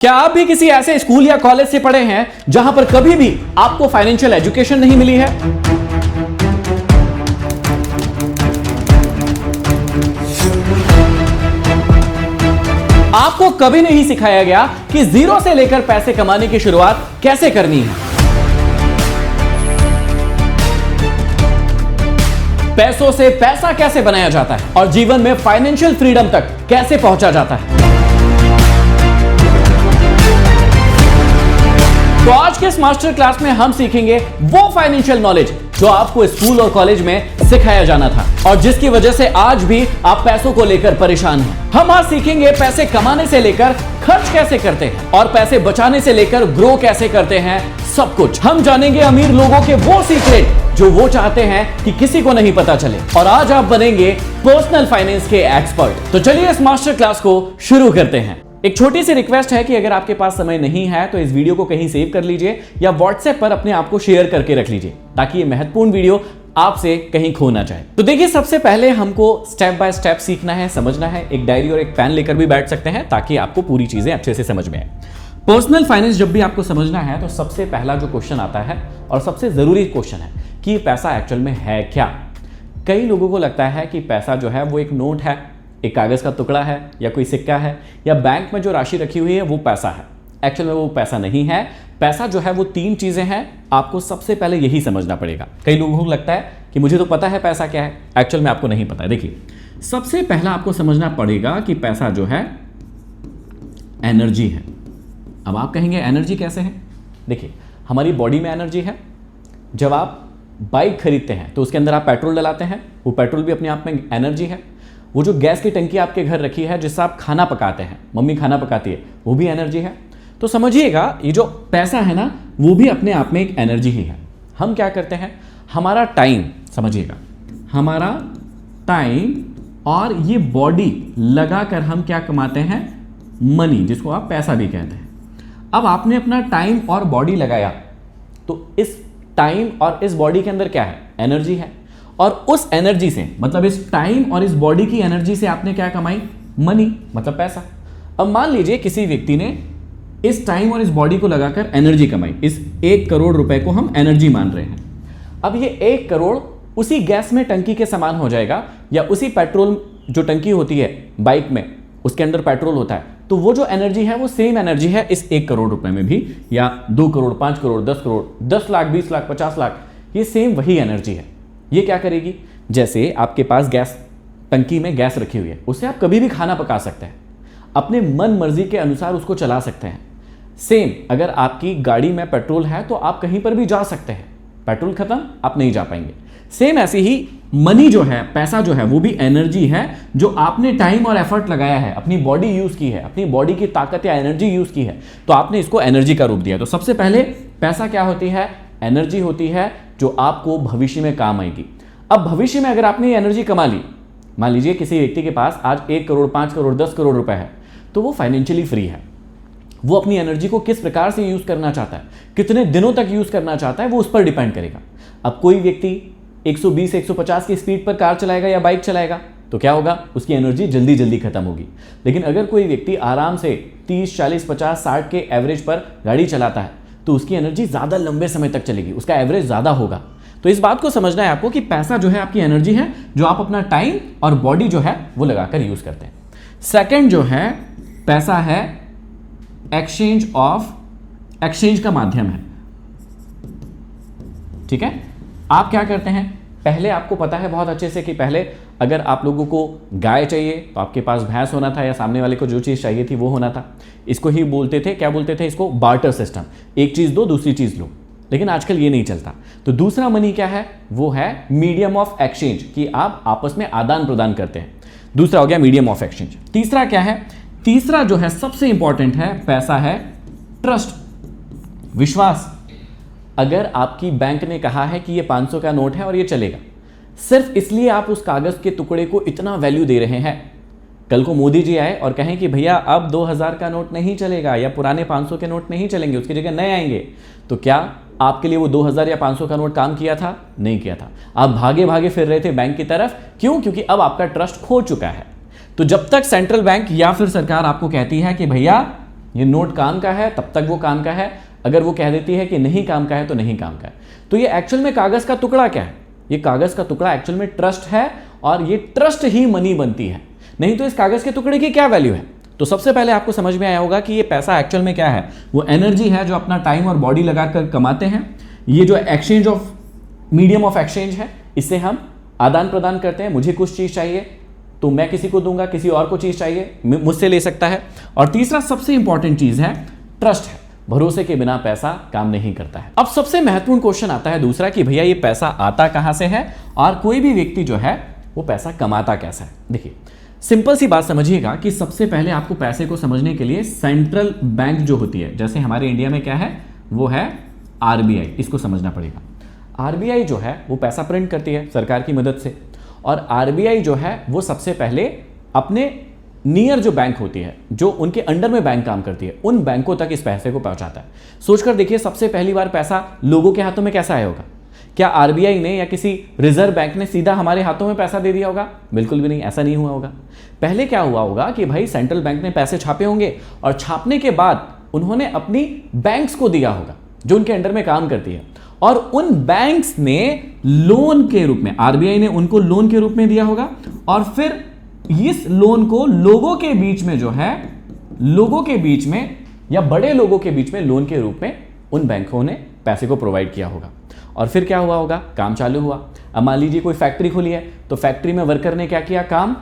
क्या आप भी किसी ऐसे स्कूल या कॉलेज से पढ़े हैं जहां पर कभी भी आपको फाइनेंशियल एजुकेशन नहीं मिली है? आपको कभी नहीं सिखाया गया कि जीरो से लेकर पैसे कमाने की शुरुआत कैसे करनी है, पैसों से पैसा कैसे बनाया जाता है और जीवन में फाइनेंशियल फ्रीडम तक कैसे पहुंचा जाता है। तो आज के इस मास्टर क्लास में हम सीखेंगे वो फाइनेंशियल नॉलेज जो आपको स्कूल और कॉलेज में सिखाया जाना था और जिसकी वजह से आज भी आप पैसों को लेकर परेशान हैं। हम आज सीखेंगे पैसे कमाने से लेकर खर्च कैसे करते हैं और पैसे बचाने से लेकर ग्रो कैसे करते हैं। सब कुछ हम जानेंगे अमीर लोगों के वो सीक्रेट जो वो चाहते हैं कि किसी को नहीं पता चले, और आज आप बनेंगे पर्सनल फाइनेंस के एक्सपर्ट। तो चलिए इस मास्टर क्लास को शुरू करते हैं। एक छोटी सी रिक्वेस्ट है कि अगर आपके पास समय नहीं है तो इस वीडियो को कहीं सेव कर लीजिए या व्हाट्सएप पर अपने आप को शेयर करके रख लीजिए ताकि ये महत्वपूर्ण वीडियो आपसे कहीं खो ना जाए। तो देखिए, सबसे पहले हमको स्टेप बाय स्टेप सीखना है, समझना है। एक डायरी और एक पेन लेकर भी बैठ सकते हैं ताकि आपको पूरी चीजें अच्छे से समझ में आए। पर्सनल फाइनेंस जब भी आपको समझना है तो सबसे पहला जो क्वेश्चन आता है और सबसे जरूरी क्वेश्चन है कि पैसा एक्चुअल में है क्या। कई लोगों को लगता है कि पैसा जो है वो एक नोट है, एक कागज का टुकड़ा है या कोई सिक्का है या बैंक में जो राशि रखी हुई है वो पैसा है। एक्चुअल में वो पैसा नहीं है। पैसा जो है वो तीन चीजें हैं, आपको सबसे पहले यही समझना पड़ेगा। कई लोगों को लगता है कि मुझे तो पता है पैसा क्या है, एक्चुअल में आपको नहीं पता है। देखिए, सबसे पहला आपको समझना पड़ेगा कि पैसा जो है एनर्जी है। अब आप कहेंगे एनर्जी कैसे है? देखिए, हमारी बॉडी में एनर्जी है। जब आप बाइक खरीदते हैं तो उसके अंदर आप पेट्रोल डलाते हैं, वो पेट्रोल भी अपने आप में एनर्जी है। वो जो गैस की टंकी आपके घर रखी है जिससे आप खाना पकाते हैं, मम्मी खाना पकाती है, वो भी एनर्जी है। तो समझिएगा, ये जो पैसा है ना वो भी अपने आप में एक एनर्जी ही है। हम क्या करते हैं, हमारा टाइम, समझिएगा, हमारा टाइम और ये बॉडी लगाकर हम क्या कमाते हैं, मनी, जिसको आप पैसा भी कहते हैं। अब आपने अपना टाइम और बॉडी लगाया तो इस टाइम और इस बॉडी के अंदर क्या है, एनर्जी है। और उस एनर्जी से, मतलब इस टाइम और इस बॉडी की एनर्जी से आपने क्या कमाई, मनी, मतलब पैसा। अब मान लीजिए किसी व्यक्ति ने इस टाइम और इस बॉडी को लगाकर एनर्जी कमाई, इस 1 करोड़ रुपए को हम एनर्जी मान रहे हैं। अब ये 1 करोड़ उसी गैस में टंकी के समान हो जाएगा या उसी पेट्रोल जो टंकी होती है बाइक में, उसके अंदर पेट्रोल होता है, तो वो जो एनर्जी है वो सेम एनर्जी है इस 1 करोड़ रुपए में भी, या 2 करोड़, 5 करोड़, 10 करोड़, 10 लाख, 20 लाख, 50 लाख, ये सेम वही एनर्जी है। ये क्या करेगी, जैसे आपके पास गैस टंकी में गैस रखी हुई है, उससे आप कभी भी खाना पका सकते हैं, अपने मन मर्जी के अनुसार उसको चला सकते हैं। सेम अगर आपकी गाड़ी में पेट्रोल है तो आप कहीं पर भी जा सकते हैं, पेट्रोल खत्म आप नहीं जा पाएंगे। सेम ऐसे ही मनी जो है, पैसा जो है, वो भी एनर्जी है जो आपने टाइम और एफर्ट लगाया है, अपनी बॉडी यूज की है, अपनी बॉडी की ताकत या एनर्जी यूज की है, तो आपने इसको एनर्जी का रूप दिया। तो सबसे पहले पैसा क्या होती है, एनर्जी होती है जो आपको भविष्य में काम आएगी। अब भविष्य में अगर आपने एनर्जी कमा ली, मान लीजिए किसी व्यक्ति के पास आज 1 करोड़, 5 करोड़, 10 करोड़ रुपए है, तो वो फाइनेंशियली फ्री है। वो अपनी एनर्जी को किस प्रकार से यूज करना चाहता है, कितने दिनों तक यूज करना चाहता है, वो उस पर डिपेंड करेगा। अब कोई व्यक्ति 120, 150 की स्पीड पर कार चलाएगा या बाइक चलाएगा तो क्या होगा, उसकी एनर्जी जल्दी जल्दी खत्म होगी। लेकिन अगर कोई व्यक्ति आराम से 30, 40, 50, 60 के एवरेज पर गाड़ी चलाता है तो उसकी एनर्जी ज्यादा लंबे समय तक चलेगी, उसका एवरेज ज्यादा होगा। तो इस बात को समझना है आपको कि पैसा जो है आपकी एनर्जी है जो आप अपना टाइम और बॉडी जो है वो लगाकर यूज करते हैं। सेकंड जो है पैसा है एक्सचेंज का माध्यम है। ठीक है, आप क्या करते हैं, पहले आपको पता है बहुत अच्छे से कि पहले अगर आप लोगों को गाय चाहिए तो आपके पास भैंस होना था या सामने वाले को जो चीज़ चाहिए थी वो होना था। इसको ही बोलते थे, क्या बोलते थे इसको, बार्टर सिस्टम, एक चीज़ दो दूसरी चीज़ लो। लेकिन आजकल ये नहीं चलता। तो दूसरा मनी क्या है, वो है मीडियम ऑफ एक्सचेंज, कि आप आपस में आदान प्रदान करते हैं। दूसरा हो गया मीडियम ऑफ एक्सचेंज। तीसरा क्या है, तीसरा जो है सबसे इंपॉर्टेंट है, पैसा है ट्रस्ट, विश्वास। अगर आपकी बैंक ने कहा है कि ये 500 का नोट है और ये चलेगा, सिर्फ इसलिए आप उस कागज के टुकड़े को इतना वैल्यू दे रहे हैं, कल को मोदी जी आए और कहें कि भैया अब 2000 का नोट नहीं चलेगा या पुराने 500 के नोट नहीं चलेंगे, उसकी जगह नए आएंगे, तो क्या आपके लिए वो 2000 या 500 का नोट काम किया था? नहीं किया था। आप भागे भागे फिर रहे थे बैंक की तरफ। क्यों? क्योंकि अब आपका ट्रस्ट खो चुका है। तो जब तक सेंट्रल बैंक या फिर सरकार आपको कहती है कि भैया ये नोट काम का है तब तक वो काम का है, अगर वो कह देती है कि नहीं काम का है तो नहीं काम का है। तो ये एक्चुअल में कागज का टुकड़ा क्या है? ये कागज का टुकड़ा एक्चुअल में ट्रस्ट है, और ये ट्रस्ट ही मनी बनती है, नहीं तो इस कागज के टुकड़े की क्या वैल्यू है? तो सबसे पहले आपको समझ में आया होगा कि ये पैसा एक्चुअल में क्या है। वो एनर्जी है जो अपना टाइम और बॉडी लगाकर कमाते हैं। ये जो exchange of medium of exchange है, इससे हम आदान प्रदान करते हैं। मुझे कुछ चीज चाहिए तो मैं किसी को दूंगा, किसी और को चीज चाहिए मुझसे ले सकता है। और तीसरा सबसे इंपॉर्टेंट चीज है ट्रस्ट है। भरोसे के बिना पैसा काम नहीं करता है। अब सबसे महत्वपूर्ण क्वेश्चन आता है दूसरा कि भैया ये पैसा आता कहां से है और कोई भी व्यक्ति जो है वो पैसा कमाता कैसा है। देखिए सिंपल सी बात समझिएगा कि सबसे पहले आपको पैसे को समझने के लिए सेंट्रल बैंक जो होती है, जैसे हमारे इंडिया में क्या है वो है आरबीआई, इसको समझना पड़ेगा। आरबीआई जो है वो पैसा प्रिंट करती है सरकार की मदद से, और आरबीआई जो है वो सबसे पहले अपने नियर जो बैंक होती है, जो उनके अंडर में बैंक काम करती है, उन बैंकों तक इस पैसे को पहुंचाता है। सोचकर देखिए सबसे पहली बार पैसा लोगों के हाथों में कैसा आया होगा? क्या आरबीआई ने या किसी रिजर्व बैंक ने सीधा हमारे हाथों में पैसा दे दिया होगा? बिल्कुल भी नहीं, ऐसा नहीं हुआ होगा। पहले क्या हुआ होगा कि भाई सेंट्रल बैंक ने पैसे छापे होंगे, और छापने के बाद उन्होंने अपनी बैंक्स को दिया होगा जो उनके अंडर में काम करती है, और उन बैंक्स ने लोन के रूप में, आरबीआई ने उनको लोन के रूप में दिया होगा, और फिर इस लोन को लोगों के बीच में जो है, लोगों के बीच में या बड़े लोगों के बीच में लोन के रूप में उन बैंकों ने पैसे को प्रोवाइड किया होगा। और फिर क्या हुआ होगा? काम चालू हुआ। अब मान लीजिए कोई फैक्ट्री खुली है, तो फैक्ट्री में वर्कर ने क्या किया? काम।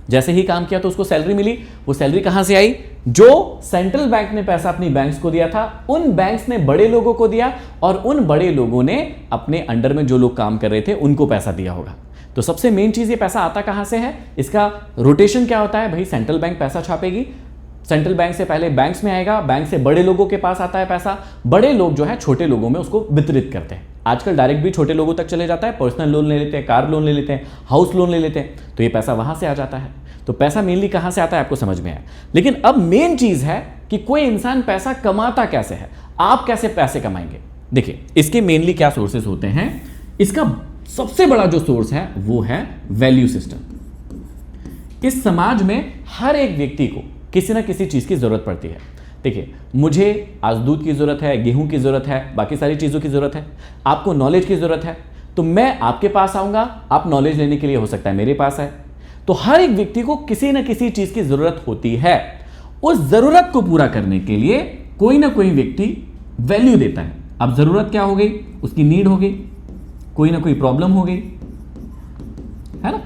जैसे ही काम किया तो उसको सैलरी मिली। वो सैलरी कहां से आई? जो सेंट्रल बैंक ने पैसा अपनी बैंक्स को दिया था, उन बैंक्स ने बड़े लोगों को दिया, और उन बड़े लोगों ने अपने अंडर में जो लोग काम कर रहे थे उनको पैसा दिया होगा। तो सबसे मेन चीज ये पैसा आता कहां से है, इसका रोटेशन क्या होता है? भाई सेंट्रल बैंक पैसा छापेगी, सेंट्रल बैंक से पहले बैंक्स में आएगा, बैंक से बड़े लोगों के पास आता है पैसा, बड़े लोग जो है छोटे लोगों में उसको वितरित करते हैं। आजकल डायरेक्ट भी छोटे लोगों तक चले जाता है, पर्सनल लोन ले लेते हैं, कार लोन ले लेते हैं, हाउस लोन ले लेते हैं, तो ये पैसा वहां से आ जाता है। तो पैसा मेनली कहां से आता है आपको समझ में आया। लेकिन अब मेन चीज है कि कोई इंसान पैसा कमाता कैसे है, आप कैसे पैसे कमाएंगे। देखिए इसके मेनली क्या सोर्सेस होते हैं। इसका सबसे बड़ा जो सोर्स है वो है वैल्यू सिस्टम। इस समाज में हर एक व्यक्ति को किसी ना किसी चीज की जरूरत पड़ती है। देखिए मुझे आज दूध की जरूरत है, गेहूं की जरूरत है, बाकी सारी चीजों की जरूरत है, आपको नॉलेज की जरूरत है, तो मैं आपके पास आऊंगा, आप नॉलेज लेने के लिए हो सकता है मेरे पास है। तो हर एक व्यक्ति को किसी ना किसी चीज की जरूरत होती है। उस जरूरत को पूरा करने के लिए कोई ना कोई व्यक्ति वैल्यू देता है। अब जरूरत क्या हो गई? उसकी नीड हो गई, कोई ना कोई प्रॉब्लम हो गई, है ना।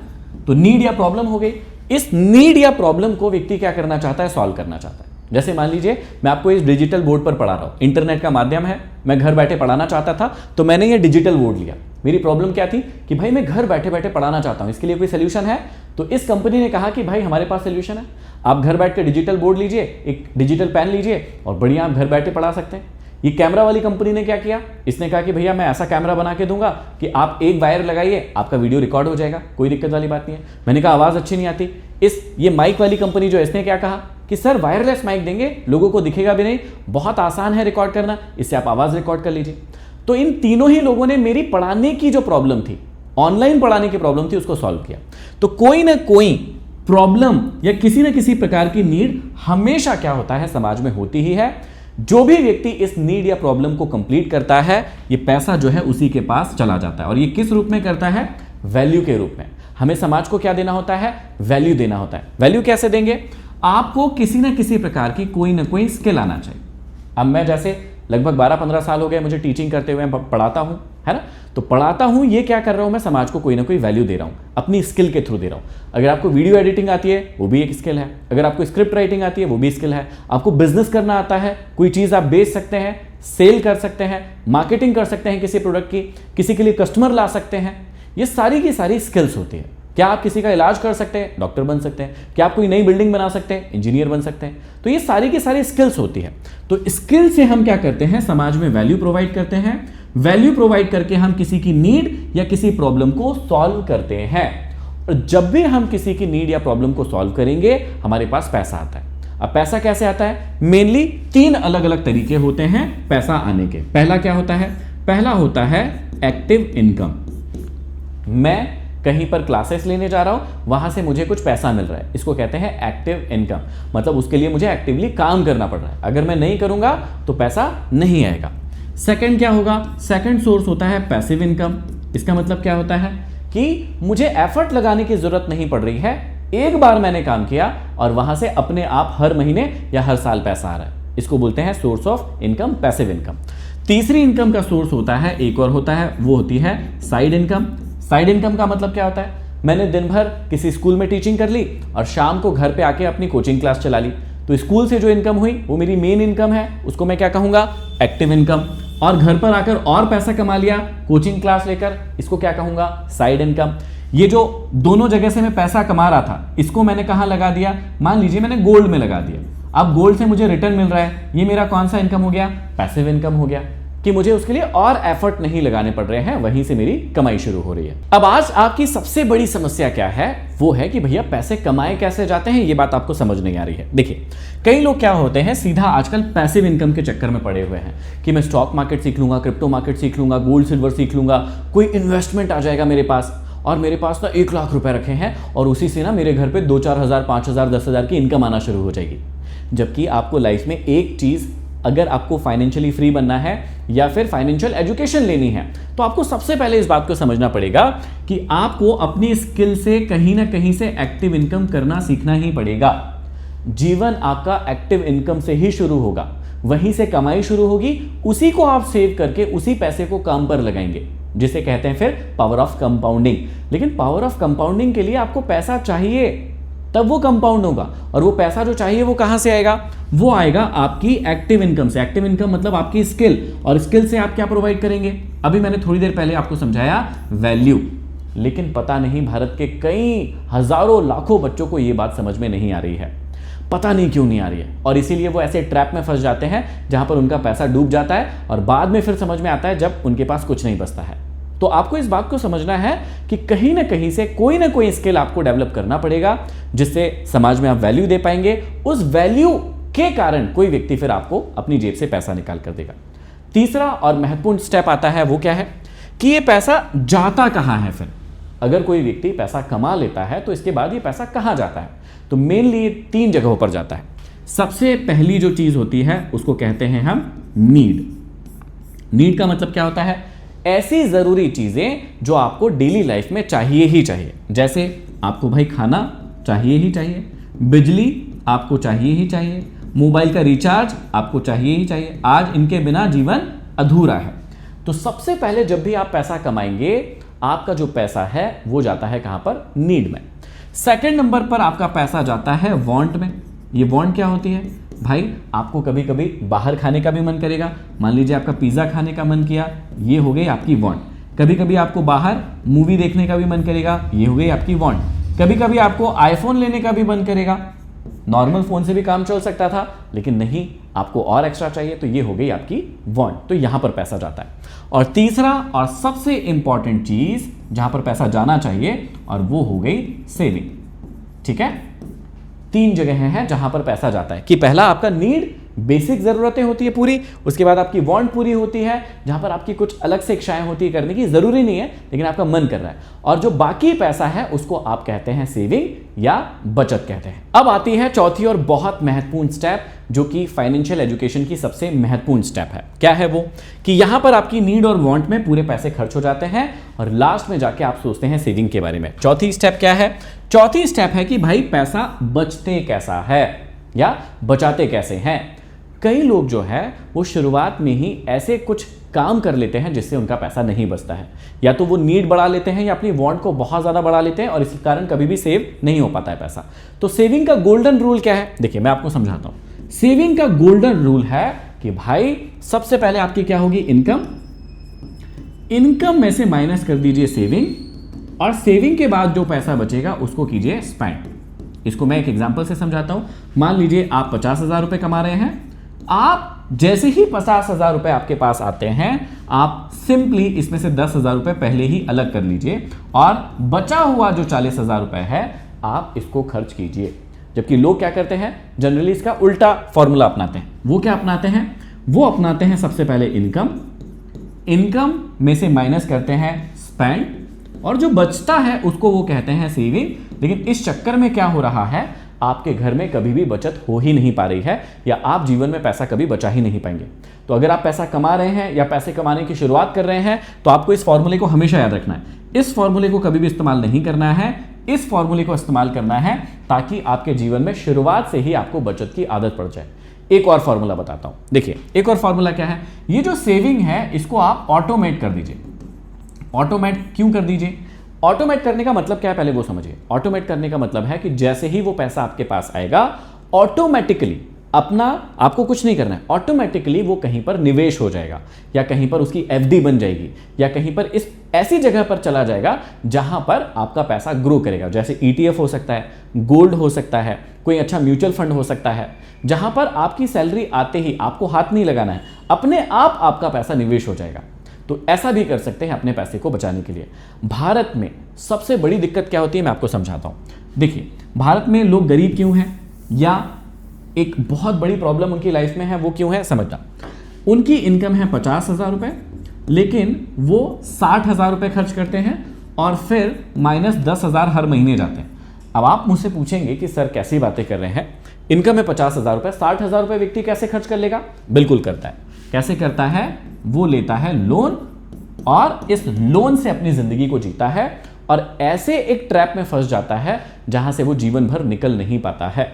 तो नीड या प्रॉब्लम हो गई। इस नीड या प्रॉब्लम को व्यक्ति क्या करना चाहता है? सॉल्व करना चाहता है। जैसे मान लीजिए मैं आपको इस डिजिटल बोर्ड पर पढ़ा रहा हूं, इंटरनेट का माध्यम है, मैं घर बैठे पढ़ाना चाहता था, तो मैंने ये डिजिटल बोर्ड लिया। मेरी प्रॉब्लम क्या थी कि भाई मैं घर बैठे बैठे पढ़ाना चाहता हूं, इसके लिए कोई सोल्यूशन है? तो इस कंपनी ने कहा कि भाई हमारे पास सोल्यूशन है, आप घर बैठ के डिजिटल बोर्ड लीजिए, एक डिजिटल पेन लीजिए और बढ़िया आप घर बैठे पढ़ा सकते हैं। ये कैमरा वाली कंपनी ने क्या किया? इसने कहा कि भैया मैं ऐसा कैमरा बना के दूंगा कि आप एक वायर लगाइए, आपका वीडियो रिकॉर्ड हो जाएगा, कोई दिक्कत वाली बात नहीं है। मैंने कहा आवाज अच्छी नहीं आती। ये माइक वाली कंपनी जो, इसने क्या कहा कि सर वायरलेस माइक देंगे, लोगों को दिखेगा भी नहीं, बहुत आसान है रिकॉर्ड करना, इससे आप आवाज रिकॉर्ड कर लीजिए। तो इन तीनों ही लोगों ने मेरी पढ़ाने की जो प्रॉब्लम थी, ऑनलाइन पढ़ाने की प्रॉब्लम थी, उसको सॉल्व किया। तो कोई ना कोई प्रॉब्लम या किसी ना किसी प्रकार की नीड हमेशा क्या होता है, समाज में होती ही है। जो भी व्यक्ति इस नीड या प्रॉब्लम को कंप्लीट करता है, ये पैसा जो है उसी के पास चला जाता है। और ये किस रूप में करता है? वैल्यू के रूप में। हमें समाज को क्या देना होता है? वैल्यू देना होता है। वैल्यू कैसे देंगे? आपको किसी ना किसी प्रकार की कोई ना कोई स्किल आना चाहिए। अब मैं जैसे लगभग 12-15 साल हो गए मुझे टीचिंग करते हुए, पढ़ाता हूं, है ना। तो पढ़ाता हूं, ये क्या कर रहा हूं, मैं समाज को कोई ना कोई वैल्यू दे रहा हूं, अपनी स्किल के थ्रू दे रहा हूं। अगर आपको वीडियो एडिटिंग आती है वो भी एक स्किल है, अगर आपको स्क्रिप्ट राइटिंग आती है वो भी स्किल है, आपको बिजनेस करना आता है, कोई चीज आप बेच सकते हैं, सेल कर सकते हैं, मार्केटिंग कर सकते हैं किसी प्रोडक्ट की, किसी के लिए कस्टमर ला सकते हैं, ये सारी की सारी स्किल्स होती है। क्या आप किसी का इलाज कर सकते हैं? डॉक्टर बन सकते हैं। क्या आप कोई नई बिल्डिंग बना सकते हैं? इंजीनियर बन सकते हैं। तो ये सारी की सारी स्किल्स होती है। तो स्किल से हम क्या करते हैं? समाज में वैल्यू प्रोवाइड करते हैं। वैल्यू प्रोवाइड करके हम किसी की नीड या किसी प्रॉब्लम को सॉल्व करते हैं। और जब भी हम किसी की नीड या प्रॉब्लम को सॉल्व करेंगे, हमारे पास पैसा आता है। अब पैसा कैसे आता है? मेनली 3 अलग अलग तरीके होते हैं पैसा आने के। पहला क्या होता है? पहला होता है एक्टिव इनकम। मैं कहीं पर क्लासेस लेने जा रहा हूं, वहां से मुझे कुछ पैसा मिल रहा है, इसको कहते हैं एक्टिव इनकम। मतलब उसके लिए मुझे एक्टिवली काम करना पड़ रहा है, अगर मैं नहीं करूंगा तो पैसा नहीं आएगा। सेकंड क्या होगा? सेकंड सोर्स होता है पैसिव इनकम। इसका मतलब क्या होता है कि मुझे एफर्ट लगाने की जरूरत नहीं पड़ रही है, एक बार मैंने काम किया और वहां से अपने आप हर महीने या हर साल पैसा आ रहा है। इसको बोलते हैं source of income, passive income. तीसरी इनकम का सोर्स होता है, एक और होता है, वो होती है साइड इनकम। साइड इनकम का मतलब क्या होता है? मैंने दिन भर किसी स्कूल में टीचिंग कर ली और शाम को घर पे आके अपनी कोचिंग क्लास चला ली, तो स्कूल से जो इनकम हुई वो मेरी मेन इनकम है, उसको मैं क्या कहूंगा? Active income. और घर पर आकर और पैसा कमा लिया कोचिंग क्लास लेकर, इसको क्या कहूंगा? Side income. ये जो दोनों जगह से मैं पैसा कमा रहा था, इसको मैंने कहां लगा दिया? मान लीजिए मैंने गोल्ड में लगा दिया, अब गोल्ड से मुझे रिटर्न मिल रहा है, ये मेरा कौन सा इनकम हो गया? पैसिव इनकम हो गया, कि मुझे उसके लिए और एफर्ट नहीं लगाने पड़ रहे हैं, वहीं से मेरी कमाई शुरू हो रही है। अब आज आपकी सबसे बड़ी समस्या क्या है? वो है कि भैया पैसे कमाए कैसे जाते हैं, ये बात आपको समझ नहीं आ रही है। देखिए, कई लोग क्या होते हैं, सीधा आजकल पैसिव इनकम के चक्कर में पड़े हुए हैं कि मैं स्टॉक मार्केट सीख लूंगा, क्रिप्टो मार्केट सीख लूंगा, गोल्ड सिल्वर सीख लूंगा, कोई इन्वेस्टमेंट आ जाएगा मेरे पास, और मेरे पास ना 1 लाख रुपए रखे हैं और उसी से ना मेरे घर पे 2-4 हज़ार, 5 हज़ार, 10 हज़ार की इनकम आना शुरू हो जाएगी। जबकि आपको लाइफ में एक चीज, अगर आपको फाइनेंशियली फ्री बनना है या फिर फाइनेंशियल एजुकेशन लेनी है, तो आपको सबसे पहले इस बात को समझना पड़ेगा कि आपको अपनी स्किल से कहीं ना कहीं से एक्टिव इनकम करना सीखना ही पड़ेगा। जीवन आपका एक्टिव इनकम से ही शुरू होगा, वहीं से कमाई शुरू होगी, उसी को आप सेव करके उसी पैसे को काम पर लगाएंगे, जिसे कहते हैं फिर पावर ऑफ कंपाउंडिंग। लेकिन पावर ऑफ कंपाउंडिंग के लिए आपको पैसा चाहिए, तब वो कंपाउंड होगा। और वो पैसा जो चाहिए वो कहां से आएगा? वो आएगा आपकी एक्टिव इनकम से। एक्टिव इनकम मतलब आपकी स्किल, और स्किल से आप क्या प्रोवाइड करेंगे? अभी मैंने थोड़ी देर पहले आपको समझाया, वैल्यू। लेकिन पता नहीं भारत के कई हजारों लाखों बच्चों को ये बात समझ में नहीं आ रही है, पता नहीं क्यों नहीं आ रही है, और इसीलिए वो ऐसे ट्रैप में फंस जाते हैं जहां पर उनका पैसा डूब जाता है और बाद में फिर समझ में आता है जब उनके पास कुछ नहीं बचता है। तो आपको इस बात को समझना है कि कहीं ना कहीं से कोई ना कोई स्किल आपको डेवलप करना पड़ेगा, जिससे समाज में आप वैल्यू दे पाएंगे। उस वैल्यू के कारण कोई व्यक्ति फिर आपको अपनी जेब से पैसा निकाल कर देगा। तीसरा और महत्वपूर्ण स्टेप आता है, वो क्या है कि ये पैसा जाता कहां है। फिर अगर कोई व्यक्ति पैसा कमा लेता है तो इसके बाद ये पैसा कहां जाता है? तो मेनली ये 3 जगहों पर जाता है। सबसे पहली जो चीज होती है उसको कहते हैं हम नीड। नीड का मतलब क्या होता है? ऐसी जरूरी चीजें जो आपको डेली लाइफ में चाहिए ही चाहिए। जैसे आपको भाई खाना चाहिए ही चाहिए, बिजली आपको चाहिए ही चाहिए, मोबाइल का रिचार्ज आपको चाहिए ही चाहिए, आज इनके बिना जीवन अधूरा है। तो सबसे पहले जब भी आप पैसा कमाएंगे, आपका जो पैसा है वो जाता है कहां पर? नीड में। सेकंड नंबर पर आपका पैसा जाता है वांट में। ये वांट क्या होती है? भाई आपको कभी कभी बाहर खाने का भी मन करेगा, मान लीजिए आपका पिज्जा खाने का मन किया, ये हो गई आपकी वांट। कभी कभी आपको बाहर मूवी देखने का भी मन करेगा, ये हो गई आपकी वांट। कभी कभी आपको आईफोन लेने का भी मन करेगा, नॉर्मल फोन से भी काम चल सकता था, लेकिन नहीं, आपको और एक्स्ट्रा चाहिए, तो ये हो गई आपकी वांट। तो यहां पर पैसा जाता है। और तीसरा और सबसे इंपॉर्टेंट चीज जहां पर पैसा जाना चाहिए, और वो हो गई सेविंग। ठीक है, 3 जगह हैं जहां पर पैसा जाता है कि पहला आपका नीड, बेसिक जरूरतें होती है पूरी, उसके बाद आपकी वांट पूरी होती है, जहां पर आपकी कुछ अलग से इच्छाएं होती है करने की, जरूरी नहीं है लेकिन आपका मन कर रहा है, और जो बाकी पैसा है उसको आप कहते हैं सेविंग या बचत कहते हैं। अब आती है चौथी और बहुत महत्वपूर्ण स्टेप, जो कि फाइनेंशियल एजुकेशन की सबसे महत्वपूर्ण स्टेप है। क्या है वो? कि यहां पर आपकी नीड और वांट में पूरे पैसे खर्च हो जाते हैं और लास्ट में जाके आप सोचते हैं सेविंग के बारे में। चौथी स्टेप क्या है? चौथी स्टेप है कि भाई पैसा बचते कैसा है या बचाते कैसे हैं। कई लोग जो है वो शुरुआत में ही ऐसे कुछ काम कर लेते हैं जिससे उनका पैसा नहीं बचता है, या तो वो नीड बढ़ा लेते हैं या अपनी वांट को बहुत ज्यादा बढ़ा लेते हैं, और इसी कारण कभी भी सेव नहीं हो पाता है पैसा। तो सेविंग का गोल्डन रूल क्या है? देखिए मैं आपको समझाता हूं। सेविंग का गोल्डन रूल है कि भाई सबसे पहले आपकी क्या होगी? इनकम। इनकम में से माइनस कर दीजिए सेविंग, और सेविंग के बाद जो पैसा बचेगा उसको कीजिए स्पेंड। इसको मैं एक एग्जांपल से समझाता हूं। मान लीजिए आप 50,000 रुपए कमा रहे हैं, आप जैसे ही 50,000 रुपए आपके पास आते हैं, आप सिंपली इसमें से 10,000 रुपए पहले ही अलग कर लीजिए, और बचा हुआ जो 40,000 रुपए है आप इसको खर्च कीजिए। जबकि लोग क्या करते हैं, जनरली इसका उल्टा फॉर्मूला अपनाते हैं। वो क्या अपनाते हैं? वो अपनाते हैं सबसे पहले इनकम, इनकम में से माइनस करते हैं स्पेंड, और जो बचता है उसको वो कहते हैं सेविंग। लेकिन इस चक्कर में क्या हो रहा है, आपके घर में कभी भी बचत हो ही नहीं पा रही है, या आप जीवन में पैसा कभी बचा ही नहीं पाएंगे। तो अगर आप पैसा कमा रहे हैं या पैसे कमाने की शुरुआत कर रहे हैं, तो आपको इस फॉर्मूले को हमेशा याद रखना है। इस फॉर्मूले को कभी भी इस्तेमाल नहीं करना है, इस फॉर्मूले को इस्तेमाल करना है ताकि आपके जीवन में शुरुआत से ही आपको बचत की आदत पड़ जाए। एक और फॉर्मूला बताता हूं, देखिए एक और फॉर्मूला क्या है, ये जो सेविंग है इसको आप ऑटोमेट कर दीजिए। ऑटोमेट क्यों कर दीजिए? ऑटोमेट करने का मतलब क्या है, पहले वो समझिए। ऑटोमेट करने का मतलब है कि जैसे ही वो पैसा आपके पास आएगा, ऑटोमेटिकली आपको कुछ नहीं करना है, ऑटोमेटिकली वो कहीं पर निवेश हो जाएगा, या कहीं पर उसकी एफडी बन जाएगी, या कहीं पर इस ऐसी जगह पर चला जाएगा जहां पर आपका पैसा ग्रो करेगा। जैसे ईटीएफ हो सकता है, गोल्ड हो सकता है, कोई अच्छा म्यूचुअल फंड हो सकता है, जहां पर आपकी सैलरी आते ही आपको हाथ नहीं लगाना है, अपने आप आपका पैसा निवेश हो जाएगा। तो ऐसा भी कर सकते हैं अपने पैसे को बचाने के लिए। भारत में सबसे बड़ी दिक्कत क्या होती है, मैं आपको समझाता हूं। देखिए भारत में लोग गरीब क्यों हैं, या एक बहुत बड़ी प्रॉब्लम उनकी लाइफ में है, वो क्यों है समझना। उनकी इनकम है 50,000 रुपए, लेकिन वो 60,000 रुपए खर्च करते हैं और फिर -10,000 हर महीने जाते हैं। अब आप मुझसे पूछेंगे कि सर कैसी बातें कर रहे हैं, इनकम है 50,000 रुपए, 60,000 रुपए व्यक्ति कैसे खर्च कर लेगा? बिल्कुल करता है। कैसे करता है? वो लेता है लोन और इस लोन से अपनी जिंदगी को जीता है, और ऐसे एक ट्रैप में फंस जाता है जहां से वो जीवन भर निकल नहीं पाता है।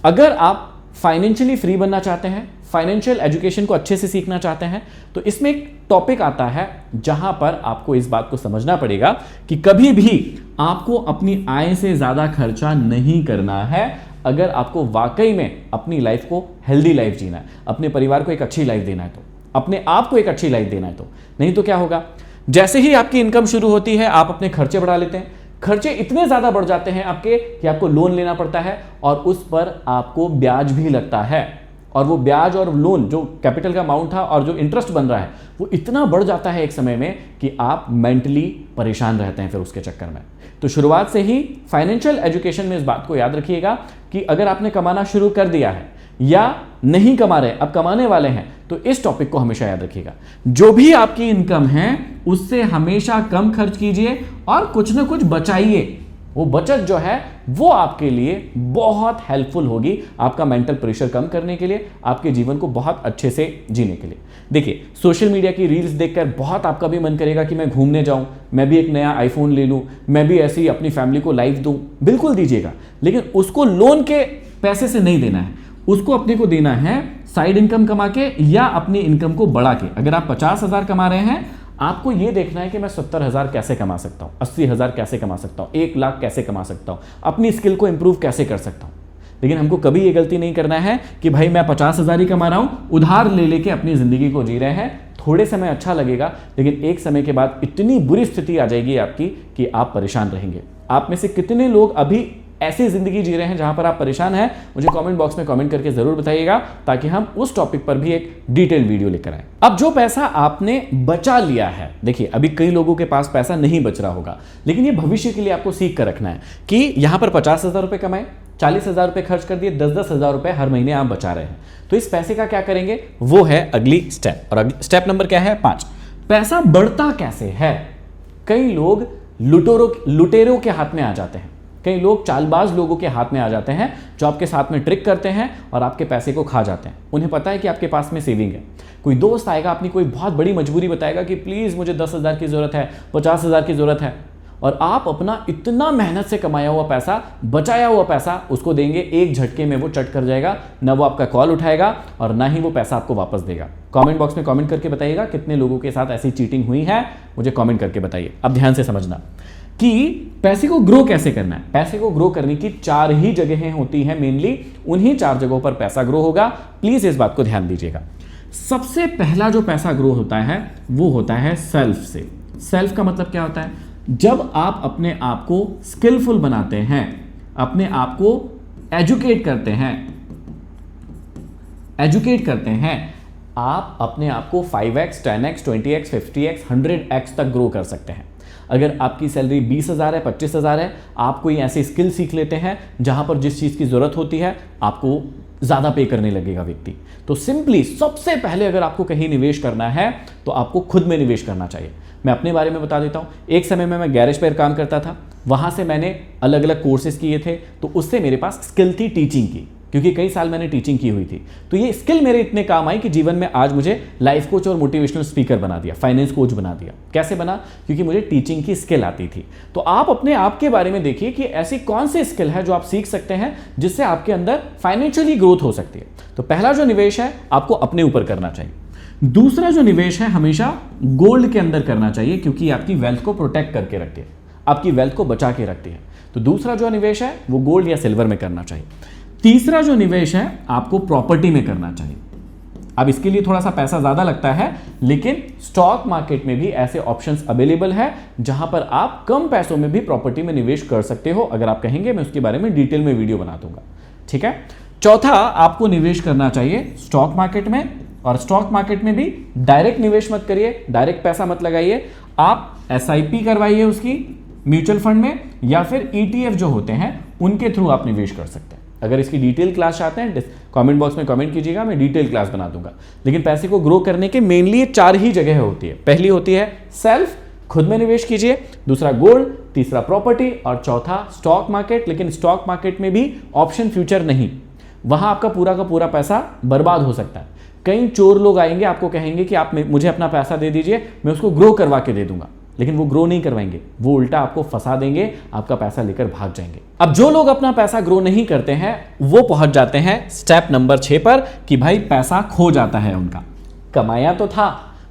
अगर आप फाइनेंशियली फ्री बनना चाहते हैं, फाइनेंशियल एजुकेशन को अच्छे से सीखना चाहते हैं, तो इसमें एक टॉपिक आता है जहां पर आपको इस बात को समझना पड़ेगा कि कभी भी आपको अपनी आय से ज्यादा खर्चा नहीं करना है। अगर आपको वाकई में अपनी लाइफ को हेल्दी लाइफ जीना है, अपने परिवार को एक अच्छी लाइफ देना है, तो अपने आप को एक अच्छी लाइफ देना है, तो नहीं तो क्या होगा, जैसे ही आपकी इनकम शुरू होती है आप अपने खर्चे बढ़ा लेते हैं। खर्चे इतने ज्यादा बढ़ जाते हैं आपके कि आपको लोन लेना पड़ता है, और उस पर आपको ब्याज भी लगता है, और वो ब्याज और लोन जो कैपिटल का अमाउंट था और जो इंटरेस्ट बन रहा है वो इतना बढ़ जाता है एक समय में कि आप मेंटली परेशान रहते हैं फिर उसके चक्कर में। तो शुरुआत से ही फाइनेंशियल एजुकेशन में इस बात को याद रखिएगा कि अगर आपने कमाना शुरू कर दिया है या नहीं कमा रहे, अब कमाने वाले हैं, तो इस टॉपिक को हमेशा याद रखिएगा। जो भी आपकी इनकम है उससे हमेशा कम खर्च कीजिए और कुछ ना कुछ बचाइए। वो बचत जो है वो आपके लिए बहुत हेल्पफुल होगी, आपका मेंटल प्रेशर कम करने के लिए, आपके जीवन को बहुत अच्छे से जीने के लिए। देखिए सोशल मीडिया की रील्स देखकर बहुत आपका भी मन करेगा कि मैं घूमने जाऊं, मैं भी एक नया आईफोन ले लूं, मैं भी ऐसी अपनी फैमिली को लाइफ दूं। बिल्कुल दीजिएगा, लेकिन उसको लोन के पैसे से नहीं देना है, उसको अपने को देना है साइड इनकम कमा के या अपनी इनकम को बढ़ा के। अगर आप 50,000 कमा रहे हैं, आपको यह देखना है कि मैं 70,000 कैसे कमा सकता हूं, 80,000 कैसे कमा सकता हूं, 1 लाख कैसे कमा सकता हूं, अपनी स्किल को इंप्रूव कैसे कर सकता हूं। लेकिन हमको कभी यह गलती नहीं करना है कि भाई मैं 50,000 ही कमा रहा हूं, उधार ले लेके अपनी जिंदगी को जी रहे हैं। थोड़े समय अच्छा लगेगा, लेकिन एक समय के बाद इतनी बुरी स्थिति आ जाएगी आपकी कि आप परेशान रहेंगे। आप में से कितने लोग अभी ऐसी जिंदगी जी रहे हैं जहां पर आप परेशान हैं, मुझे कमेंट बॉक्स में कमेंट करके जरूर बताइएगा, ताकि हम उस टॉपिक पर भी एक डिटेल वीडियो लेकर आए। अब जो पैसा आपने बचा लिया है, देखिए अभी कई लोगों के पास पैसा नहीं बच रहा होगा, लेकिन ये भविष्य के लिए आपको सीख कर रखना है कि यहां पर 50,000 रुपए कमाए, 40,000 रुपए खर्च कर दिए, 10,000 रुपए हर महीने आप बचा रहे हैं। तो इस पैसे का क्या करेंगे, वो है अगली स्टेप। और अगली स्टेप नंबर क्या है, 5। पैसा बढ़ता कैसे है। कई लोग लुटेरों के हाथ में आ जाते हैं, कई लोग चालबाज लोगों के हाथ में आ जाते हैं जो आपके साथ में ट्रिक करते हैं और आपके पैसे को खा जाते हैं। उन्हें पता है कि आपके पास में सेविंग है, कोई दोस्त आएगा, अपनी कोई बहुत बड़ी मजबूरी बताएगा कि प्लीज मुझे 10,000 की जरूरत है, 50,000 की जरूरत है, और आप अपना इतना मेहनत से कमाया हुआ पैसा, बचाया हुआ पैसा उसको देंगे, एक झटके में वो चट कर जाएगा, ना वो आपका कॉल उठाएगा और ना ही वो पैसा आपको वापस देगा। कमेंट बॉक्स में कमेंट करके बताइएगा कितने लोगों के साथ ऐसी चीटिंग हुई है, मुझे कमेंट करके बताइए। अब ध्यान से समझना कि पैसे को ग्रो कैसे करना है। पैसे को ग्रो करने की 4 ही जगहें होती हैं मेनली, उन्हीं 4 जगहों पर पैसा ग्रो होगा। प्लीज इस बात को ध्यान दीजिएगा। सबसे पहला जो पैसा ग्रो होता है वो होता है सेल्फ से। सेल्फ का मतलब क्या होता है, जब आप अपने आप को स्किलफुल बनाते हैं, अपने आप को एजुकेट करते हैं, आप अपने आप को 5x, 10x, 20x, 50x, 100x तक ग्रो कर सकते हैं। अगर आपकी सैलरी 20,000 है, 25,000 है, आप कोई ऐसी स्किल सीख लेते हैं जहां पर जिस चीज़ की ज़रूरत होती है आपको ज़्यादा पे करने लगेगा व्यक्ति। तो सिंपली सबसे पहले अगर आपको कहीं निवेश करना है तो आपको खुद में निवेश करना चाहिए। मैं अपने बारे में बता देता हूँ। एक समय में मैं गैरेज पर काम करता था, वहाँ से मैंने अलग अलग कोर्सेज किए थे, तो उससे मेरे पास स्किल थी टीचिंग की, क्योंकि कई साल मैंने टीचिंग की हुई थी। तो ये स्किल मेरे इतने काम आई कि जीवन में आज मुझे लाइफ कोच और मोटिवेशनल स्पीकर बना दिया, फाइनेंस कोच बना दिया। कैसे बना? क्योंकि मुझे टीचिंग की स्किल आती थी। तो आप अपने आप के बारे में देखिए कि ऐसी कौन सी स्किल है जो आप सीख सकते हैं जिससे आपके अंदर फाइनेंशियली ग्रोथ हो सकती है। तो पहला जो निवेश है आपको अपने ऊपर करना चाहिए। दूसरा जो निवेश है हमेशा गोल्ड के अंदर करना चाहिए, क्योंकि आपकी वेल्थ को प्रोटेक्ट करके रखती है, आपकी वेल्थ को बचा के रखती है। तो दूसरा जो निवेश है वो गोल्ड या सिल्वर में करना चाहिए। तीसरा जो निवेश है आपको प्रॉपर्टी में करना चाहिए। अब इसके लिए थोड़ा सा पैसा ज्यादा लगता है, लेकिन स्टॉक मार्केट में भी ऐसे ऑप्शंस अवेलेबल है जहां पर आप कम पैसों में भी प्रॉपर्टी में निवेश कर सकते हो। अगर आप कहेंगे मैं उसके बारे में डिटेल में वीडियो बना दूंगा, ठीक है। चौथा, आपको निवेश करना चाहिए स्टॉक मार्केट में, और स्टॉक मार्केट में भी डायरेक्ट निवेश मत करिए, डायरेक्ट पैसा मत लगाइए। आप SIP करवाइए उसकी म्यूचुअल फंड में, या फिर ETF जो होते हैं उनके थ्रू आप निवेश कर सकते हैं। अगर इसकी डिटेल क्लास चाहते हैं कमेंट बॉक्स में कमेंट कीजिएगा, मैं डिटेल क्लास बना दूंगा। लेकिन पैसे को ग्रो करने के मेनली 4 ही जगह होती है। पहली होती है सेल्फ, खुद में निवेश कीजिए। दूसरा गोल्ड, तीसरा प्रॉपर्टी, और चौथा स्टॉक मार्केट। लेकिन स्टॉक मार्केट में भी ऑप्शन फ्यूचर नहीं, वहां आपका पूरा का पूरा पैसा बर्बाद हो सकता है। कई चोर लोग आएंगे, आपको कहेंगे कि आप मुझे अपना पैसा दे दीजिए, मैं उसको ग्रो करवा के दे दूंगा, लेकिन वो ग्रो नहीं करवाएंगे, वो उल्टा आपको फंसा देंगे, आपका पैसा लेकर भाग जाएंगे। अब जो लोग अपना पैसा ग्रो नहीं करते हैं वो पहुंच जाते हैं स्टेप नंबर 6 पर कि भाई पैसा खो जाता है उनका। कमाया तो था,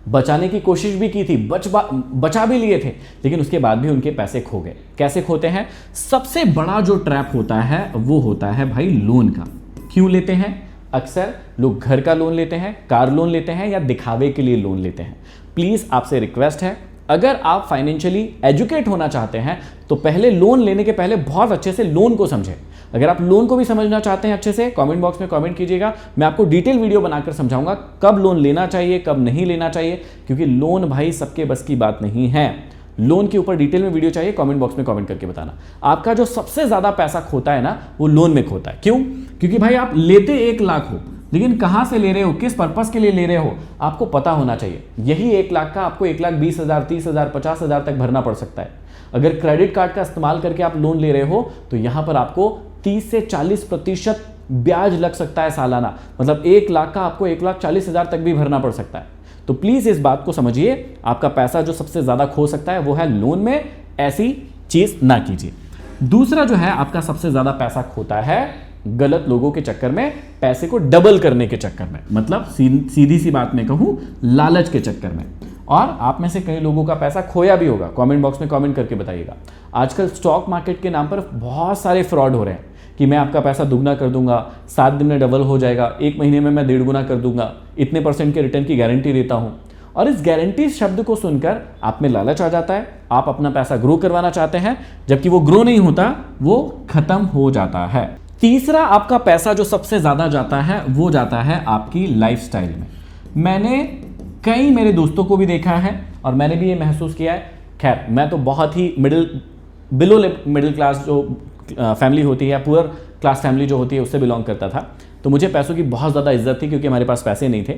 बचाने की कोशिश भी की थी, बचा भी लिए थे, लेकिन उसके बाद भी उनके पैसे खो गए। कैसे खोते हैं? सबसे बड़ा जो ट्रैप होता है वो होता है भाई लोन का। क्यों लेते हैं? अक्सर लोग घर का लोन लेते हैं, कार लोन लेते हैं, या दिखावे के लिए लोन लेते हैं। प्लीज आपसे रिक्वेस्ट है, अगर आप फाइनेंशियली एजुकेट होना चाहते हैं तो पहले लोन लेने के पहले बहुत अच्छे से लोन को समझें। अगर आप लोन को भी समझना चाहते हैं अच्छे से, कमेंट बॉक्स में कमेंट कीजिएगा, मैं आपको डिटेल वीडियो बनाकर समझाऊंगा कब लोन लेना चाहिए, कब नहीं लेना चाहिए, क्योंकि लोन भाई सबके बस की बात नहीं है। लोन के ऊपर डिटेल में वीडियो चाहिए, कमेंट बॉक्स में कमेंट करके बताना। आपका जो सबसे ज्यादा पैसा खोता है ना, वो लोन में खोता है। क्यों? क्योंकि भाई आप लेते 1 लाख हो, लेकिन कहां से ले रहे हो, किस पर्पस के लिए ले रहे हो, आपको पता होना चाहिए। यही 1 लाख का आपको 1,20,000, 30,000, 50,000 तक भरना पड़ सकता है। अगर क्रेडिट कार्ड का इस्तेमाल करके आप लोन ले रहे हो तो यहां पर आपको 30 से 40% ब्याज लग सकता है सालाना। मतलब 1 लाख का आपको 1,40,000 तक भी भरना पड़ सकता है। तो प्लीज इस बात को समझिए, आपका पैसा जो सबसे ज्यादा खो सकता है वो है लोन में। ऐसी चीज ना कीजिए। दूसरा जो है आपका सबसे ज्यादा पैसा खोता है गलत लोगों के चक्कर में, पैसे को डबल करने के चक्कर में, मतलब सीधी सी बात में कहूं, लालच के चक्कर में। और आप में से कई लोगों का पैसा खोया भी होगा, कमेंट बॉक्स में कमेंट करके बताइएगा। आजकल स्टॉक मार्केट के नाम पर बहुत सारे फ्रॉड हो रहे हैं कि मैं आपका पैसा दुगना कर दूंगा, 7 दिन में डबल हो जाएगा, 1 महीने में मैं 1.5 गुना कर दूंगा, इतने % के रिटर्न की गारंटी देता हूं। और इस गारंटी शब्द को सुनकर आप में लालच आ जाता है, आप अपना पैसा ग्रो करवाना चाहते हैं, जबकि वो ग्रो नहीं होता, वो खत्म हो जाता है। तीसरा आपका पैसा जो सबसे ज्यादा जाता है वो जाता है आपकी लाइफस्टाइल में। मैंने कई मेरे दोस्तों को भी देखा है और मैंने भी ये महसूस किया है। खैर, मैं तो बहुत ही बिलो मिडिल क्लास जो फैमिली होती है, पुअर क्लास फैमिली जो होती है, उससे बिलोंग करता था। तो मुझे पैसों की बहुत ज़्यादा इज्जत थी क्योंकि हमारे पास पैसे नहीं थे।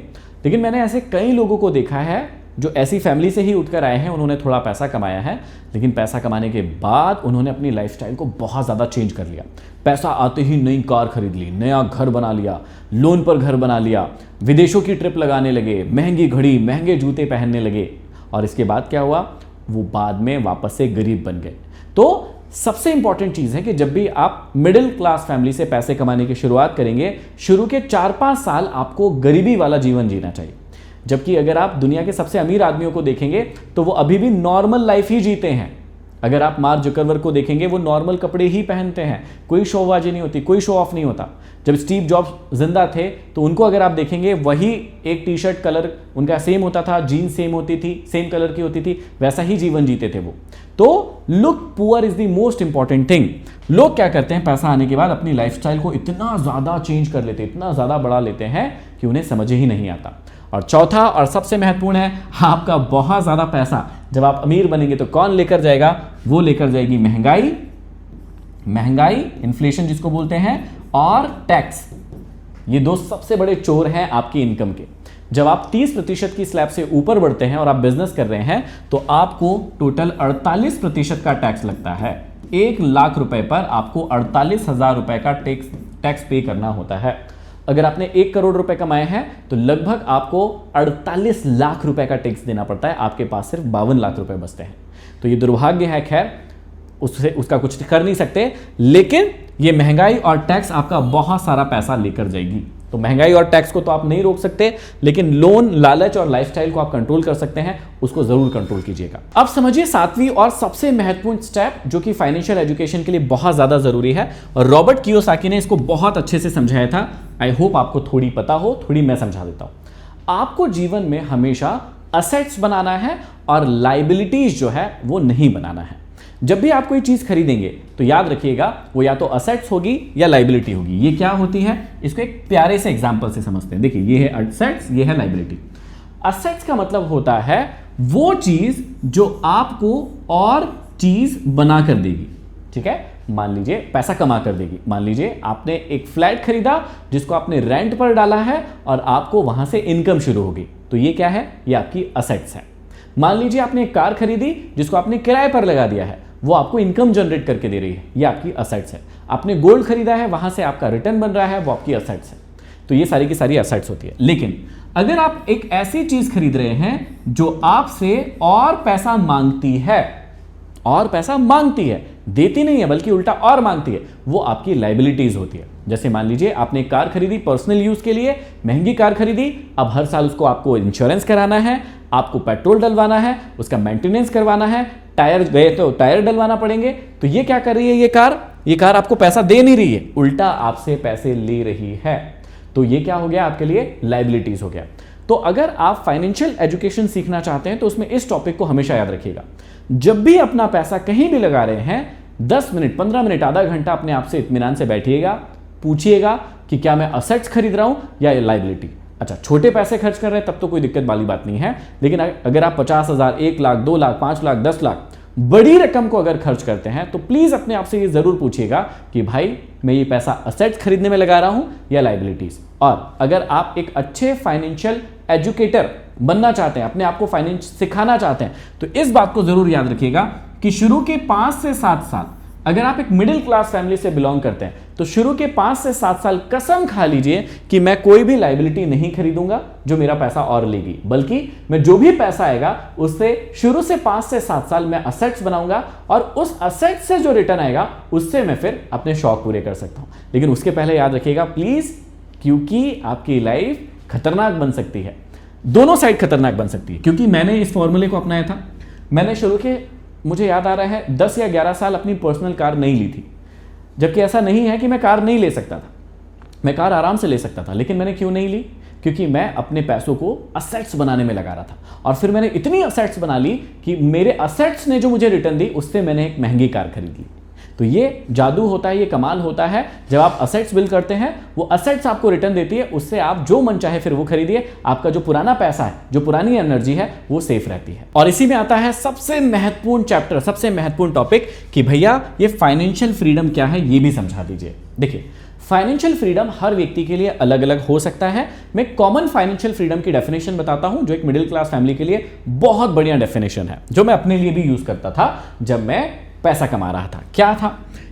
लेकिन मैंने ऐसे कई लोगों को देखा है जो ऐसी फैमिली से ही उठकर आए हैं, उन्होंने थोड़ा पैसा कमाया है, लेकिन पैसा कमाने के बाद उन्होंने अपनी लाइफस्टाइल को बहुत ज़्यादा चेंज कर लिया। पैसा आते ही नई कार खरीद ली, नया घर बना लिया, लोन पर घर बना लिया, विदेशों की ट्रिप लगाने लगे, महंगी घड़ी, महंगे जूते पहनने लगे। और इसके बाद क्या हुआ? वो बाद में वापस से गरीब बन गए। तो सबसे इंपॉर्टेंट चीज है कि जब भी आप मिडिल क्लास फैमिली से पैसे कमाने की शुरुआत करेंगे, शुरू के 4-5 साल आपको गरीबी वाला जीवन जीना चाहिए। जबकि अगर आप दुनिया के सबसे अमीर आदमियों को देखेंगे तो वो अभी भी नॉर्मल लाइफ ही जीते हैं। अगर आप मार्क जुकरबर्ग को देखेंगे, वो नॉर्मल कपड़े ही पहनते हैं, कोई शोबाजी नहीं होती, कोई शो ऑफ नहीं होता। जब स्टीव जॉब्स जिंदा थे तो उनको अगर आप देखेंगे, वही एक टी शर्ट कलर उनका सेम होता था, जीन्स सेम होती थी, सेम कलर की होती थी, वैसा ही जीवन जीते थे वो। तो look poor is the most important thing. लोग क्या करते हैं, पैसा आने के बाद अपनी लाइफस्टाइल को इतना ज्यादा चेंज कर लेते हैं, इतना ज्यादा बढ़ा लेते हैं कि उन्हें समझ ही नहीं आता। और चौथा और सबसे महत्वपूर्ण है, आपका बहुत ज्यादा पैसा जब आप अमीर बनेंगे तो कौन लेकर जाएगा? वो लेकर जाएगी महंगाई, इन्फ्लेशन जिसको बोलते हैं, और टैक्स। ये दो सबसे बड़े चोर हैं आपकी इनकम के। जब आप 30% की स्लैब से ऊपर बढ़ते हैं और आप बिजनेस कर रहे हैं तो आपको टोटल 48% का टैक्स लगता है। 1 लाख रुपए पर आपको 48,000 रुपए का टैक्स पे करना होता है। अगर आपने 1 करोड़ रुपए कमाए हैं तो लगभग आपको 48 लाख रुपए का टैक्स देना पड़ता है। आपके पास सिर्फ 52 लाख रुपए बचते हैं। तो ये दुर्भाग्य है, खैर उसका कुछ कर नहीं सकते, लेकिन ये महंगाई और टैक्स आपका बहुत सारा पैसा लेकर जाएगी। तो महंगाई और टैक्स को तो आप नहीं रोक सकते, लेकिन लोन, लालच और लाइफस्टाइल को आप कंट्रोल कर सकते हैं, उसको जरूर कंट्रोल कीजिएगा। अब समझिए 7वीं और सबसे महत्वपूर्ण स्टेप जो कि फाइनेंशियल एजुकेशन के लिए बहुत ज्यादा जरूरी है, और रॉबर्ट कियोसाकी ने इसको बहुत अच्छे से समझाया था। आई होप आपको थोड़ी पता हो, थोड़ी मैं समझा देता हूं। आपको जीवन में हमेशा असेट्स बनाना है और लाइबिलिटीज जो है वो नहीं बनाना है। जब भी आप कोई चीज खरीदेंगे तो याद रखिएगा वो या तो असेट्स होगी या लाइबिलिटी होगी। ये क्या होती है, इसको एक प्यारे से एग्जांपल से समझते हैं। देखिए, ये है असेट्स, ये है लाइबिलिटी। असेट्स का मतलब होता है वो चीज जो आपको और चीज बना कर देगी। ठीक है, मान लीजिए पैसा कमा कर देगी। मान लीजिए आपने एक फ्लैट खरीदा जिसको आपने रेंट पर डाला है और आपको वहां से इनकम शुरू होगी, तो ये क्या है? ये आपकी असेट्स है। मान लीजिए आपने एक कार खरीदी जिसको आपने किराए पर लगा दिया है, वो आपको इनकम जनरेट करके दे रही है, ये आपकी असेट्स है। आपने गोल्ड खरीदा है, वहां से आपका रिटर्न बन रहा है, वो आपकी असेट्स है। तो ये सारी की सारी असेट्स होती है। लेकिन अगर आप एक ऐसी चीज खरीद रहे हैं जो आपसे और पैसा मांगती है, देती नहीं है बल्कि उल्टा और मांगती है, वो आपकी लाइबिलिटीज होती है। जैसे मान लीजिए आपने कार खरीदी पर्सनल यूज के लिए, महंगी कार खरीदी, अब हर साल उसको आपको इंश्योरेंस कराना है, आपको पेट्रोल डलवाना है, उसका मेंटेनेंस करवाना है, टायर गए तो टायर डलवाना पड़ेंगे। तो ये क्या कर रही है? ये कार आपको पैसा दे नहीं रही है, उल्टा आपसे पैसे ले रही है। तो ये क्या हो गया? आपके लिए लाइबिलिटीज हो गया। तो अगर आप फाइनेंशियल एजुकेशन सीखना चाहते हैं तो उसमें इस टॉपिक को हमेशा याद रखिएगा। जब भी अपना पैसा कहीं भी लगा रहे हैं, 10 मिनट, 15 मिनट, आधा घंटा अपने आप से इत्मीनान से बैठिएगा, पूछिएगा कि क्या मैं असेट्स खरीद रहा हूं या लाइबिलिटी। अच्छा, छोटे पैसे खर्च कर रहे हैं तब तो कोई दिक्कत वाली बात नहीं है, लेकिन अगर आप 50,000, 1 लाख, 2 लाख, 5 लाख, 10 लाख बड़ी रकम को अगर खर्च करते हैं तो प्लीज अपने आप से ये जरूर पूछिएगा कि भाई मैं ये पैसा असेट्स खरीदने में लगा रहा हूं या लाइबिलिटीज। और अगर आप एक अच्छे फाइनेंशियल एजुकेटर बनना चाहते हैं, अपने आप को फाइनेंस सिखाना चाहते हैं, तो इस बात को जरूर याद रखिएगा कि शुरू के 5 से 7 साल, अगर आप एक मिडिल क्लास फैमिली से बिलोंग करते हैं तो शुरू के 5 से 7 साल कसम खा लीजिए कि मैं कोई भी लाइबिलिटी नहीं खरीदूंगा जो मेरा पैसा और लेगी, बल्कि मैं जो भी पैसा आएगा उससे शुरू से 5 से 7 साल मैं असेट्स बनाऊंगा, और उस असेट्स से जो रिटर्न आएगा उससे मैं फिर अपने शौक पूरे कर सकता हूं। लेकिन उसके पहले याद रखिएगा प्लीज, क्योंकि आपकी लाइफ खतरनाक बन सकती है, दोनों साइड खतरनाक बन सकती है। क्योंकि मैंने इस फॉर्मूले को अपनाया था। मैंने शुरू के, मुझे याद आ रहा है, 10 या 11 साल अपनी पर्सनल कार नहीं ली थी, जबकि ऐसा नहीं है कि मैं कार नहीं ले सकता था, मैं कार आराम से ले सकता था। लेकिन मैंने क्यों नहीं ली? क्योंकि मैं अपने पैसों को असेट्स बनाने में लगा रहा था, और फिर मैंने इतनी असेट्स बना ली कि मेरे असेट्स ने जो मुझे रिटर्न दी उससे मैंने एक महंगी कार खरीद ली। तो ये जादू होता है, ये कमाल होता है। जब आप असेट्स बिल्ड करते हैं, वो असेट्स आपको रिटर्न देती है, उससे आप जो मन चाहे फिर वो खरीदिए। आपका जो पुराना पैसा है, जो पुरानी एनर्जी है, वो सेफ रहती है। और इसी में आता है सबसे महत्वपूर्ण चैप्टर, सबसे महत्वपूर्ण टॉपिक कि भैया ये फाइनेंशियल फ्रीडम क्या है, ये भी समझा दीजिए। देखिए, फाइनेंशियल फ्रीडम हर व्यक्ति के लिए अलग अलग हो सकता है। मैं कॉमन फाइनेंशियल फ्रीडम की डेफिनेशन बताता हूं, जो एक मिडिल क्लास फैमिली के लिए बहुत बढ़िया डेफिनेशन है, जो मैं अपने लिए भी यूज करता था जब मैं पैसा कमा रहा था। क्या था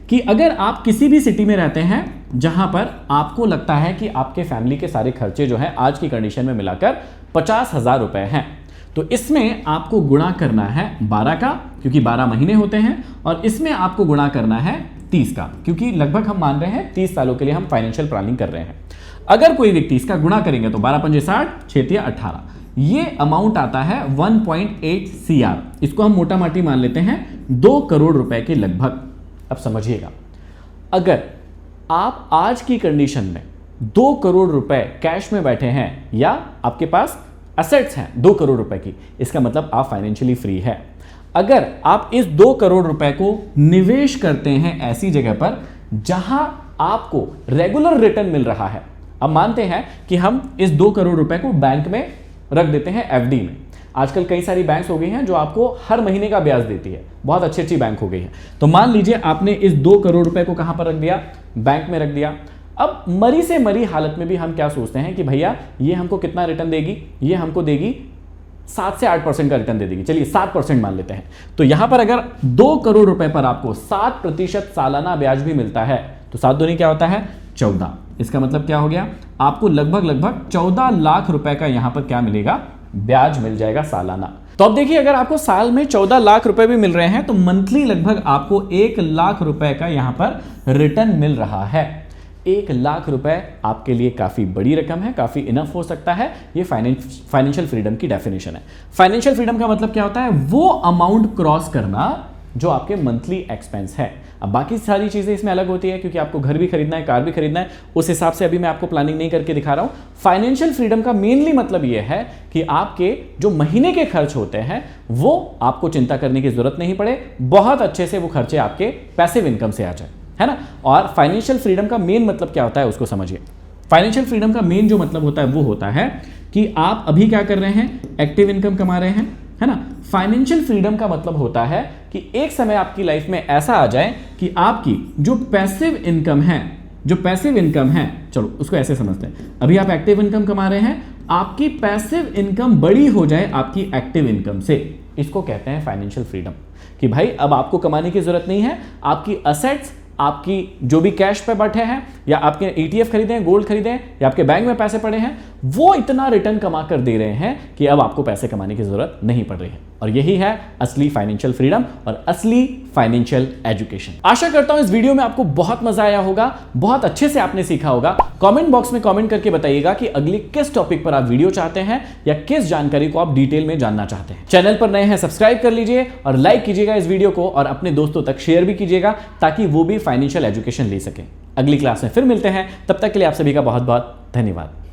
कि अगर आप किसी भी सिटी में रहते हैं जहां पर आपको लगता है कि आपके फैमिली के सारे खर्चे जो हैं आज की कंडीशन में मिलाकर 50,000 रुपए हैं, तो इसमें आपको गुणा करना है 12 का, क्योंकि 12 महीने होते हैं, और इसमें आपको गुणा करना है 30 का, क्योंकि लगभग हम मान रहे हैं 30 सालों के लिए हम फाइनेंशियल प्लानिंग कर रहे हैं। अगर कोई व्यक्ति इसका गुणा करेंगे तो 12 पंजे 60, 6 तिया 18, ये अमाउंट आता है 1.8 CR। इसको हम मोटा माटी मान लेते हैं 2 करोड़ रुपए के लगभग। अब समझिएगा, अगर आप आज की कंडीशन में 2 करोड़ रुपए कैश में बैठे हैं या आपके पास असेट्स हैं 2 करोड़ रुपए की, इसका मतलब आप फाइनेंशियली फ्री है। अगर आप इस 2 करोड़ रुपए को निवेश करते हैं ऐसी जगह पर जहां आपको रेगुलर रिटर्न मिल रहा है, अब मानते हैं कि हम इस 2 करोड़ रुपए को बैंक में रख देते हैं एफडी में। आजकल कई सारी बैंक्स हो गई हैं जो आपको हर महीने का ब्याज देती है, बहुत अच्छी अच्छी बैंक हो गई है। तो मान लीजिए आपने इस 2 करोड़ रुपए को कहां पर रख दिया, बैंक में रख दिया। अब मरी से मरी हालत में भी हम क्या सोचते हैं कि भैया ये हमको कितना रिटर्न देगी, ये हमको देगी 7 से 8% का रिटर्न दे देगी, चलिए 7% मान लेते हैं। तो यहां पर अगर 2 करोड़ रुपए पर आपको 7% सालाना ब्याज भी मिलता है तो 7 दूनी क्या होता है 14। इसका मतलब क्या हो गया, आपको लगभग 14 लाख रुपए का यहां पर क्या मिलेगा, ब्याज मिल जाएगा सालाना। तो अब देखिए अगर आपको साल में 14 लाख रुपए भी मिल रहे हैं तो मंथली लगभग आपको 1 लाख रुपए का यहां पर रिटर्न मिल रहा है। 1 लाख रुपए आपके लिए काफी बड़ी रकम है, काफी इनफ हो सकता है। ये फाइनेंशियल फ्रीडम की डेफिनेशन है। फाइनेंशियल फ्रीडम का मतलब क्या होता है, वो अमाउंट क्रॉस करना जो आपके मंथली एक्सपेंस है। अब बाकी सारी चीजें इसमें अलग होती है क्योंकि आपको घर भी खरीदना है, कार भी खरीदना है, उस हिसाब से अभी मैं आपको प्लानिंग नहीं करके दिखा रहा हूं। फाइनेंशियल फ्रीडम का मेनली मतलब यह है कि आपके जो महीने के खर्च होते हैं वो आपको चिंता करने की जरूरत नहीं पड़े, बहुत अच्छे से वो खर्चे आपके पैसिव इनकम से आ जाए, है ना। और फाइनेंशियल फ्रीडम का मेन मतलब क्या होता है उसको समझिए। फाइनेंशियल फ्रीडम का मेन जो मतलब होता है वो होता है कि आप अभी क्या कर रहे हैं, एक्टिव इनकम कमा रहे हैं, है ना। फाइनेंशियल फ्रीडम का मतलब होता है कि एक समय आपकी लाइफ में ऐसा आ जाए कि आपकी जो पैसिव इनकम है, चलो उसको ऐसे समझते हैं, अभी आप एक्टिव इनकम कमा रहे हैं, आपकी पैसिव इनकम बड़ी हो जाए आपकी एक्टिव इनकम से। इसको कहते हैं फाइनेंशियल फ्रीडम कि भाई अब आपको कमाने की जरूरत नहीं है, आपकी असेट्स, आपकी जो भी कैश पे बैठे हैं या आपके ETF खरीदे हैं, गोल्ड खरीदे हैं या आपके बैंक में पैसे पड़े हैं, वो इतना रिटर्न कमा कर दे रहे हैं कि अब आपको पैसे कमाने की जरूरत नहीं पड़ रही है। और यही है असली फाइनेंशियल फ्रीडम और असली फाइनेंशियल एजुकेशन। आशा करता हूं इस वीडियो में आपको बहुत मजा आया होगा, बहुत अच्छे से आपने सीखा होगा। कमेंट बॉक्स में कमेंट करके बताइएगा कि अगली किस टॉपिक पर आप वीडियो चाहते हैं या किस जानकारी को आप डिटेल में जानना चाहते हैं। चैनल पर नए हैं सब्सक्राइब कर लीजिए और लाइक कीजिएगा इस वीडियो को और अपने दोस्तों तक शेयर भी कीजिएगा ताकि वो भी फाइनेंशियल एजुकेशन ले सके। अगली क्लास में फिर मिलते हैं, तब तक के लिए आप सभी का बहुत बहुत धन्यवाद।